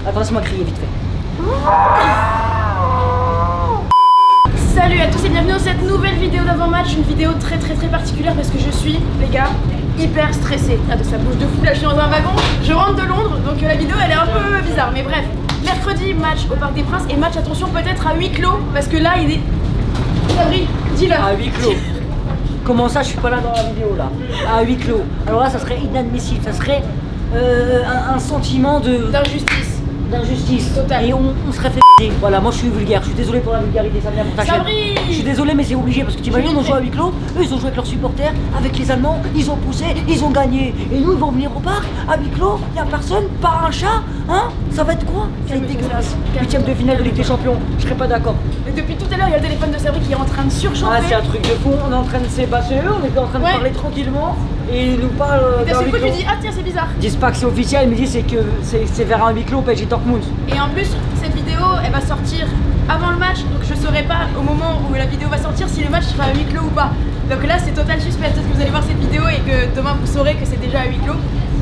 Attends, laisse-moi crier vite fait. Salut à tous et bienvenue dans cette nouvelle vidéo d'avant-match. Une vidéo très particulière parce que je suis, les gars, hyper stressée. Ah, ça bouge de fou, là je suis dans un wagon. Je rentre de Londres, donc la vidéo elle est un peu bizarre. Mais bref, mercredi, match au Parc des Princes. Et match, attention, peut-être à huis clos. Parce que là, il est... Sabri, dis-leur. À huis clos. Comment ça, je suis pas là dans la vidéo là? À huis clos. Alors là, ça serait inadmissible. Ça serait un sentiment d'injustice. D'injustice. Total. Et on serait fait. Voilà, moi je suis vulgaire. Je suis désolé pour la vulgarité, ça vient pour ta chaîne. Je suis désolé, mais c'est obligé parce que t'imagines, on joue à huis clos. Eux, ils ont joué avec leurs supporters, avec les Allemands. Ils ont poussé, ils ont gagné. Et nous, ils vont venir au parc à huis clos. Y a personne, pas un chat. Hein? Ça va être quoi? Ça va être dégueulasse. 8ème de finale de Ligue des Champions. Je serais pas d'accord. Et depuis tout à l'heure, il y a le téléphone de Sabri qui est en train de surchauffer. Ah, c'est un truc de fou. On est en train de s'ébasser eux. On était en train de parler tranquillement. Et ils nous parlent. Et d'un seul coup, tu dis, ah tiens, c'est bizarre. Ils disent pas que c'est officiel, mais ils disent que c'est vers un huis clos PSG Dortmund. Et en plus, cette vidéo, elle va sortir avant le match, donc je saurai pas au moment où la vidéo va sortir si le match sera à huis clos ou pas. Donc là, c'est total suspense. Peut-être que vous allez voir cette vidéo et que demain vous saurez que c'est déjà à huis clos.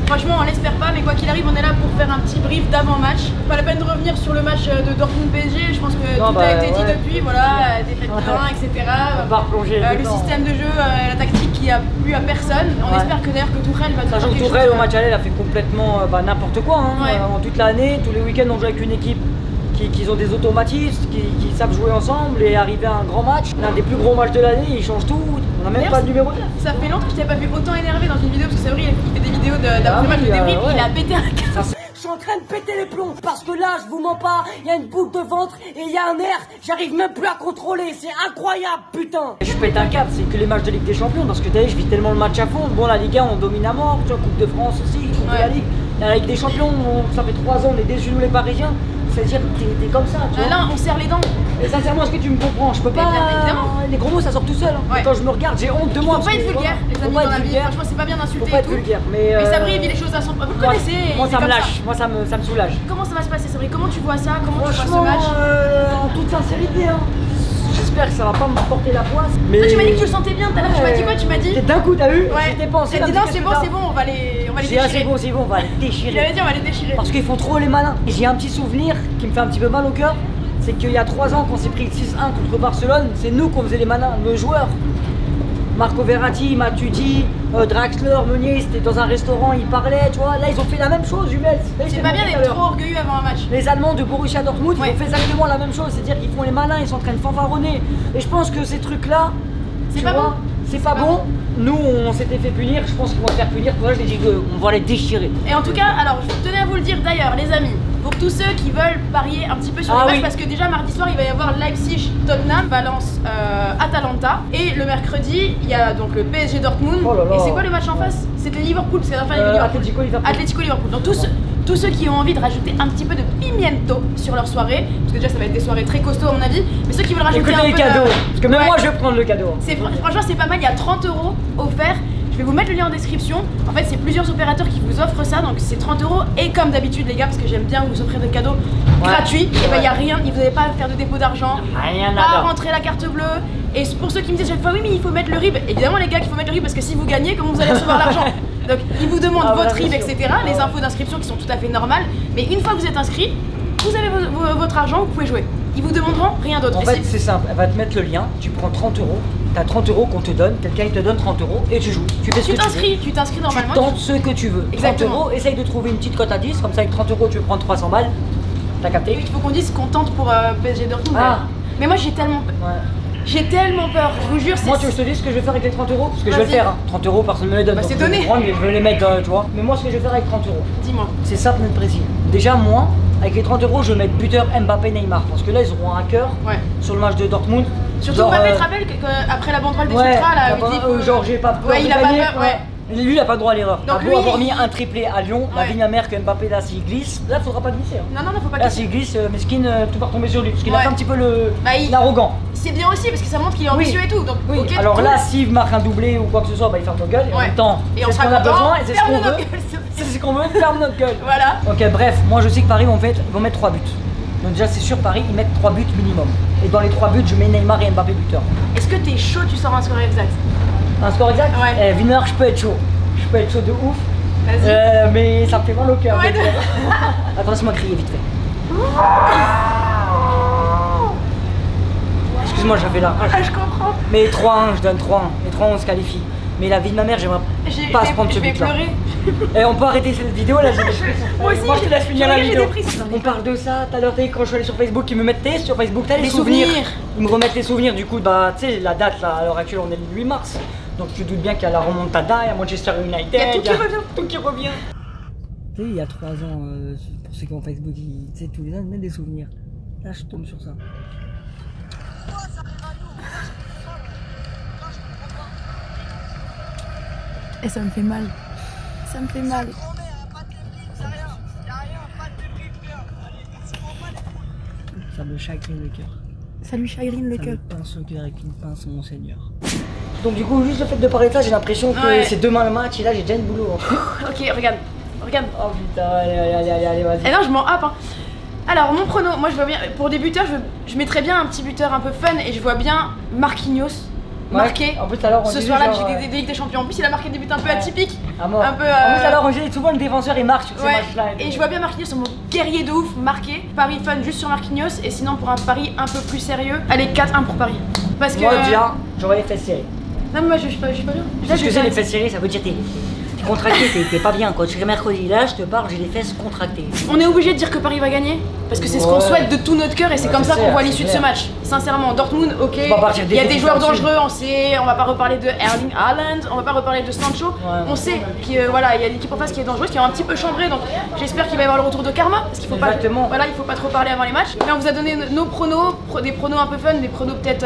Franchement, on l'espère pas, mais quoi qu'il arrive, on est là pour faire un petit brief d'avant-match. Pas la peine de revenir sur le match de Dortmund-PSG. Je pense que tout a été dit depuis. Voilà, défaite 1, etc. On va replonger le système de jeu, la tactique qui a plu à personne. On espère que d'ailleurs que Tuchel va nous Sachant que Tuchel au match aller, il a fait complètement n'importe quoi. Hein. En toute l'année, tous les week-ends, on joue avec une équipe qui ont des automatismes, qui savent jouer ensemble et arriver à un grand match. L'un des plus gros matchs de l'année, il change tout. On n'a même pas de numéro 9. Ça fait longtemps que je t'avais pas vu autant énervé dans une vidéo parce que c'est vrai, il fait des vidéos d'après-match de débrief, il a pété un câble. Je suis en train de péter les plombs parce que là, je vous mens pas, il y a une boule de ventre et il y a un air, j'arrive même plus à contrôler, c'est incroyable, putain. Je pète un câble, c'est que les matchs de Ligue des Champions parce que je vis tellement le match à fond. Bon, la Ligue 1, on domine à mort, tu vois, Coupe de France aussi, Coupe de la Ligue. La Ligue des Champions, ça fait 3 ans, on est déçus nous les Parisiens. C'est-à-dire que t'es comme ça, tu vois. Là, on serre les dents. Et sincèrement, est-ce que tu me comprends? Je peux pas. Évidemment. Les gros mots, ça sort tout seul. Hein. Quand je me regarde, j'ai honte de moi. Faut pas être vulgaire, les amis, dans la vie. Franchement, c'est pas bien d'insulter. Faut pas être vulgaire. Mais Sabri, il vit les choses à son. Vous le connaissez. Moi, ça me lâche. Moi, ça me soulage. Comment ça va se passer, Sabri? Comment tu vois ça? Comment tu vois ce match? En toute sincérité, hein. J'espère que ça va pas me porter la poisse. Mais toi, tu m'as dit que tu le sentais bien tout à l'heure. Tu m'as dit quoi? Tu m'as dit. D'un coup, t'as vu? Ouais. J'étais pensé. Non, c'est bon, on va les déchirer. C'est bon, on va les déchirer. J'allais dire, on va les déchirer. Parce qu'ils font trop les malins. Et j'ai un petit souvenir qui me fait un petit peu mal au cœur. C'est qu'il y a 3 ans, quand on s'est pris le 6-1 contre Barcelone, c'est nous qu'on faisait les malins, nos joueurs. Marco Verratti, Matuidi, Draxler, Meunier, c'était dans un restaurant, ils parlaient, tu vois. Là, ils ont fait la même chose, Hummels. C'est pas bien d'être trop orgueilleux avant un match. Les Allemands de Borussia Dortmund, ils ont fait exactement la même chose. C'est-à-dire qu'ils font les malins, ils sont en train de fanfaronner. Et je pense que ces trucs-là, c'est pas bon. C'est pas bon. Nous, on s'était fait punir. Je pense qu'ils vont se faire punir. Pour ça, je dis qu'on va les déchirer. Et en tout cas, alors, je tenais à vous le dire d'ailleurs, les amis. Pour tous ceux qui veulent parier un petit peu sur les matchs, parce que déjà mardi soir il va y avoir Leipzig, Tottenham, Valence, Atalanta, et le mercredi il y a donc le PSG Dortmund. Et c'est quoi le match en face? C'était Liverpool, parce qu'à la fin il y avait Atlético Liverpool. Donc tous ceux qui ont envie de rajouter un petit peu de pimiento sur leur soirée, parce que déjà ça va être des soirées très costauds à mon avis, mais ceux qui veulent rajouter un peu les cadeaux, parce que même moi je vais prendre le cadeau. Franchement c'est pas mal, il y a 30 € offerts. Je vais vous mettre le lien en description. En fait, c'est plusieurs opérateurs qui vous offrent ça, donc c'est 30 €. Et comme d'habitude, les gars, parce que j'aime bien vous offrir des cadeaux gratuits, et ben il y a rien, vous n'allez pas faire de dépôt d'argent, pas rentrer la carte bleue. Et pour ceux qui me disent à chaque fois, oui, mais il faut mettre le RIB. Évidemment, les gars, qu'il faut mettre le RIB parce que si vous gagnez, comment vous allez recevoir l'argent? Donc, ils vous demandent votre RIB, etc. Les infos d'inscription qui sont tout à fait normales. Mais une fois que vous êtes inscrit, vous avez votre argent, vous pouvez jouer. Ils vous demanderont rien d'autre. En fait, c'est simple, elle va te mettre le lien, tu prends 30 €, t'as 30 € qu'on te donne, quelqu'un il te donne 30 € et tu joues. Tu fais ce que tu veux. Tu t'inscris normalement. Tu tentes ce que tu veux. Exactement. 30 €, essaye de trouver une petite cote à 10, comme ça avec 30 € tu veux prendre 300 balles. T'as capté? Oui, il faut qu'on dise qu'on tente pour PSG Dortmund. Mais moi j'ai tellement peur. J'ai tellement peur, je vous jure. Moi, tu veux que je te dise ce que je vais faire avec les 30 €? Parce que je vais le faire. 30 €, personne ne me les donne. C'est donné. Je vais les mettre, tu vois. Mais moi, ce que je vais faire avec 30 €, dis-moi. C'est simple mais précis. Déjà, moi, avec les 30 € je vais mettre buteur Mbappé Neymar. Parce que là, ils auront un cœur sur le match de Dortmund. Surtout Mbappé, tu te rappelles qu'après la banderole des ultras, là, genre, j'ai pas peur. Il a pas peur, Lui, il a pas le droit à l'erreur. T'as beau avoir mis un triplé à Lyon, la vie de ma mère que Mbappé là s'il glisse, là faudra pas glisser. Non, faut pas glisser. Là s'il glisse, Mesquine, tout va retomber sur lui. Parce qu'il a fait un petit peu l'arrogant. C'est bien aussi parce que ça montre qu'il est ambitieux et tout. Donc, alors là, s'il marque un doublé ou quoi que ce soit, il ferme nos gueules. Et en même temps, c'est ce qu'on a besoin et c'est ce qu'on veut. C'est ce qu'on veut, ferme notre gueule. Voilà. Ok, bref, moi je sais que Paris vont mettre 3 buts. Donc déjà c'est sûr, Paris ils mettent 3 buts minimum. Et dans les 3 buts je mets Neymar et Mbappé buteur. Est-ce que t'es chaud, tu sors un score exact? Un score exact? Ouais. Winner, je peux être chaud. Je peux être chaud de ouf. Vas-y. Mais ça me fait mal au cœur. Ouais, Attends, laisse-moi crier vite fait. Excuse-moi, j'avais la rage. Ah, je comprends. Mais 3-1, je donne 3-1. Et 3-1, on se qualifie. Mais la vie de ma mère, j'aimerais pas se prendre ce but-là. pleurer. Et on peut arrêter cette vidéo là, j'ai des frissons. Moi aussi, je te laisse finir la vidéo. On On parle de ça, tout à l'heure, quand je suis allé sur Facebook, ils me mettent sur Facebook, t'as les Les souvenirs. souvenirs. Ils me remettent les souvenirs, du coup, bah, tu sais, la date là, à l'heure actuelle, on est le 8 mars. Donc tu te doutes bien qu'il y a la remontada, il y a Manchester United, Il y a tout qui revient. Tout qui revient. Tu sais, il y a 3 ans, pour ceux qui ont Facebook, tu sais, tous les ans, ils mettent des souvenirs. Là, je tombe sur ça. Et ça me fait mal. Ça me fait mal. Ça me chagrine le cœur. Ça lui chagrine le Ça cœur. me pince au cœur avec une pince, mon Seigneur. Donc du coup, juste le fait de parler de ça, j'ai l'impression que Ouais. c'est demain le match et là j'ai déjà une boulot. Ok, regarde. Regarde. Oh putain, allez, vas-y. Et non, je m'en happe. Hein. Alors, mon prono, moi je vois bien. Pour des buteurs, je mettrais bien un petit buteur un peu fun et je vois bien Marquinhos marqué. En plus, alors, on Ce dit soir-là, genre, des Ligue des Champions. En plus, il a marqué des buts un peu ouais. atypiques. à mort. Un peu. En plus, alors, on dit souvent le défenseur il marque sur ces Ouais. matchs-là. Et je vois bien Marquinhos en mode guerrier de ouf, marqué. Paris fun juste sur Marquinhos. Et sinon, pour un pari un peu plus sérieux, allez, 4-1 pour Paris. Parce que. Moi, bien, j'aurais les fesses serrées. Non, mais moi je suis pas bien. Là, Parce que c'est les fesses serrées, ça veut dire t'es contracté, t'es pas bien. Quand tu es mercredi, là, je te parle, j'ai les fesses contractées. On est obligé de dire que Paris va gagner parce que c'est ce qu'on Ouais. souhaite de tout notre cœur et c'est Ouais, comme c'est ça qu'on clair, voit c'est l'issue de ce clair. match. Sincèrement, Dortmund, ok, On va partir il y a des définitivement joueurs là-dessus. dangereux, on sait, on va pas reparler de Erling Haaland, on va pas reparler de Sancho, on sait qu'il voilà, il y a l'équipe en face qui est dangereuse, qui est un petit peu chambrée, donc j'espère qu'il va y avoir le retour de Karma parce qu'il faut pas, Exactement. voilà, il faut pas trop parler avant les matchs. Mais on vous a donné nos pronos, des pronos un peu fun, des pronos peut-être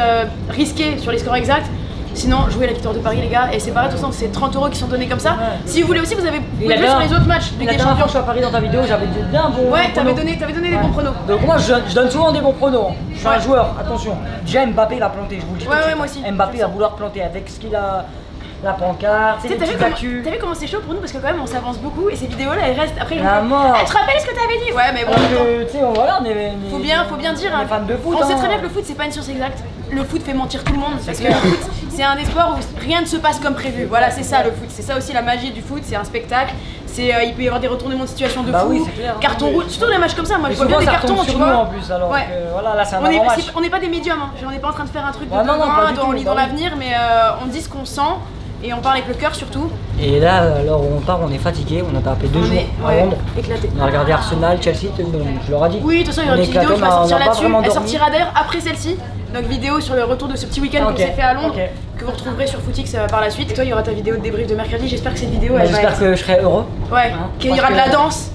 risqués sur les scores exacts. Sinon, jouez la victoire de Paris, les gars, et c'est pareil, de toute façon, c'est 30 € qui sont donnés comme ça. Ouais. Si vous voulez aussi, vous avez Et pouvez jouer sur les autres matchs de La Ligue des dernière fois Champions. que je suis à Paris dans ta vidéo, j'avais bien bon. Ouais, t'avais pronos. donné des Ouais. bons pronos. Donc moi je donne souvent des bons pronos. Hein. Je suis Ouais. un joueur, attention. Déjà Mbappé va planter, je vous le dis. Ouais, tout de ouais, suite. moi aussi. Mbappé va vouloir planter avec ce qu'il a, la pancarte, Tu les sais, t'as petites vu, actus. comment c'est chaud pour nous parce que quand même on s'avance beaucoup et ces vidéos là elles restent après. La mort. Tu te rappelles ce que t'avais dit? Ouais, mais bon. Alors attends. que, tu sais, voilà, Faut bien dire. On Hein. est fan de foot. On sait hein. très bien que le foot c'est pas une science exacte. Le foot fait mentir tout le monde parce que le foot c'est un des sports où rien ne se passe comme prévu. Voilà, c'est ça le foot. C'est ça aussi la magie du foot. C'est un spectacle. Il peut y avoir des retournements de situation de Bah fou. oui, c'est clair. Carton rouge. Surtout les matchs comme ça. Moi Et je vois bien souvent des ça cartons, retombe tu sur nous vois. en plus alors Ouais. que voilà, là c'est un On est- avant-match. on n'est pas des médiums, hein. On n'est pas en train de faire un truc de Ouais, non, devin, pas du on tout, lit bah dans oui. l'avenir, mais on dit ce qu'on sent et on parle avec le cœur surtout. Et là, alors on part, on est fatigué, on a tapé 2 On jours est à Londres. éclaté. On a regardé Arsenal, Chelsea, je leur ai dit. Oui, de toute façon, il y aura On une est petite vidéo qui va éclatés, sortir on a pas là-dessus. vraiment Elle dormi. sortira d'ailleurs après celle-ci. Donc, vidéo sur le retour de ce petit week-end Ok, qu'on s'est fait à Londres, ok. que vous retrouverez sur Footix par la suite. Et toi, il y aura ta vidéo de débrief de mercredi. J'espère que cette vidéo, Bah, elle va j'espère être. que je serai heureux. Ouais, Hein, qu'il y parce aura de la que- danse,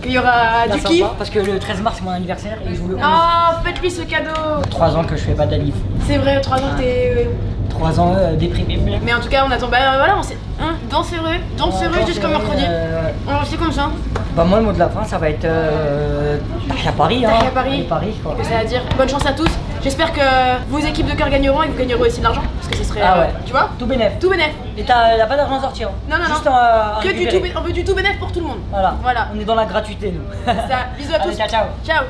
qu'il y aura Là, du sympa, kiff. parce que le 13 mars c'est mon anniversaire et je vous le Oh, faites-lui ce cadeau. 3 ans que je fais pas d'anniv. C'est vrai, 3 ans que t'es. 3 ans déprimé. Mais en tout cas, on attend. Bah voilà, on sait. Hein, danse heureux jusqu'au mercredi. On refait comme ça. Bah moi le mot de la fin ça va être Tahia Paris. Tahia Hein. Paris. Paris quoi. Que ça va dire bonne chance à tous. J'espère que vos équipes de cœur gagneront et que vous gagnerez aussi de l'argent. Parce que ce serait. Ah ouais. Tu vois? Tout bénef. Tout bénef. Et t'as pas d'argent à sortir. Hein. Non, non, Juste non. à Que du récupérer. tout, on veut du tout bénéf pour tout le monde. Voilà. Voilà. On est dans la gratuité nous. Ça, bisous à tous. Allez, ciao ciao. Ciao.